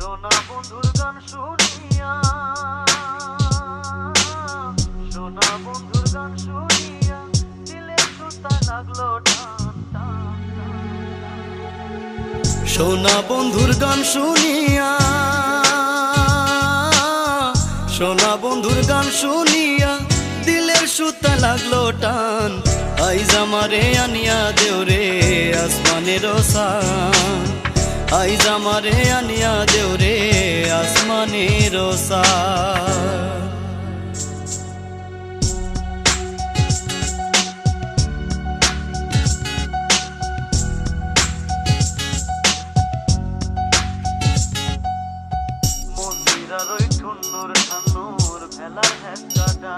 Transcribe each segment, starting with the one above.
সোনা বন্ধুর গান শুনিয়া, সোনা বন্ধুর গান শুনিয়া দিলে সুতা লাগলো টান টান টান। সোনা বন্ধুর গান শুনিয়া, সোনা বন্ধুর গান শুনিয়া দিলের সুতা লাগলো টান। আইজ আমারে আনিয়া দেও রে আসমানের সান, আইজ আমারে আনিয়া দেও রে আসমানের সান। মন্দিরার ওই ঠুন্নুর ঠান্নুর ভেলার হেঁচাটা,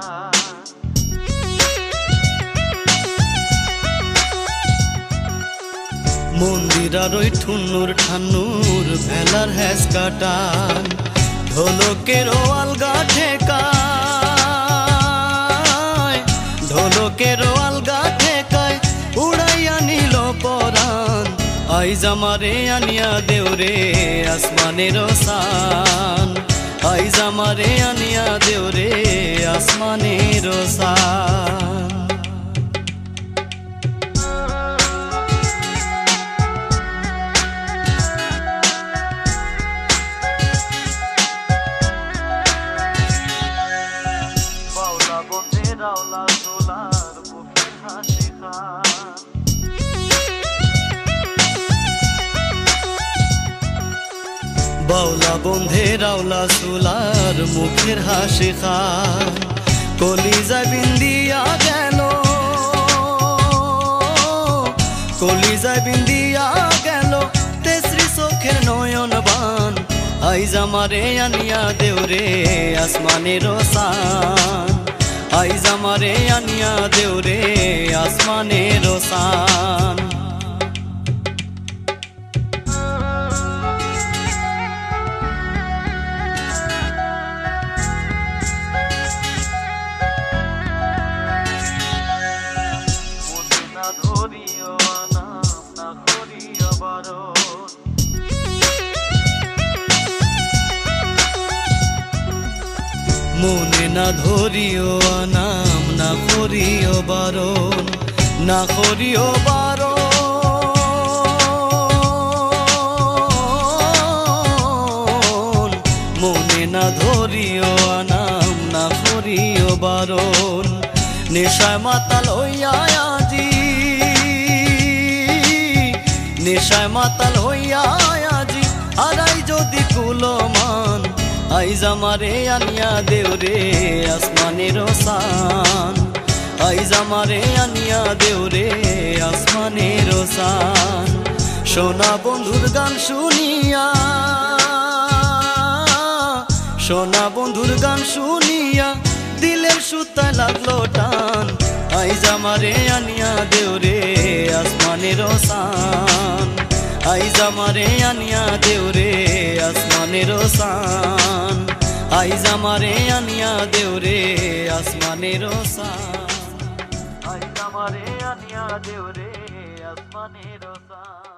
মন্দিরার ওই ঠুন্নুর ঠান্নুর ভেলার হেঁচকাটান। ঢোলকের আলগা ঠেকায়, ঢোলকের আলগা ঠেকায় উড়াইয়া নিল পরাণ। আইজ আমারে আনিয়া দেও রে আসমানের সান, আইজ আমারে আনিয়া দেও রে আসমানের সান। বাউলা বন্ধে রাওলা সোলার মুখের হাসি খান, বাউলা বন্ধে রাওলা সোলার মুখের হাসি খান। কলিজা বিন্দিয়া গেল, কলিজা বিন্দিয়া গেল তেসরি চোখের নয়ন বান। আইজ আমারে আনিয়া দেও রে আসমানের সান, আইজ আমারে আনিয়া দেও রে আসমানের সান। মনে না ধরিও নাম না করিও বারণ, মনে না ধরিও নাম না করিও বারণ, না করিও বারণ। মনে না ধরিও নাম না করিও বারণ। নেশায় মাতাল হইয়া আজি, নেশায় মাতাল হইয়া আজি আরাই যদি কুলমান। আইজ আমারে আনিয়া দেও রে আসমানের সান, আইজ আমারে আনিয়া দেও রে আসমানের সান। সোনা বন্ধুর গান শুনিয়া, সোনা বন্ধুর গান শুনিয়া দিলের সুতা লাগলো টান। আইজ আমারে আনিয়া দেও রে আসমানের সান, আইজ আমারে আনিয়া দেও রে আসমানের সান, আইজ আমারে আনিয়া দেও রে আসমানের সান, আইজ আমারে আনিয়া দেও রে আসমানের সান।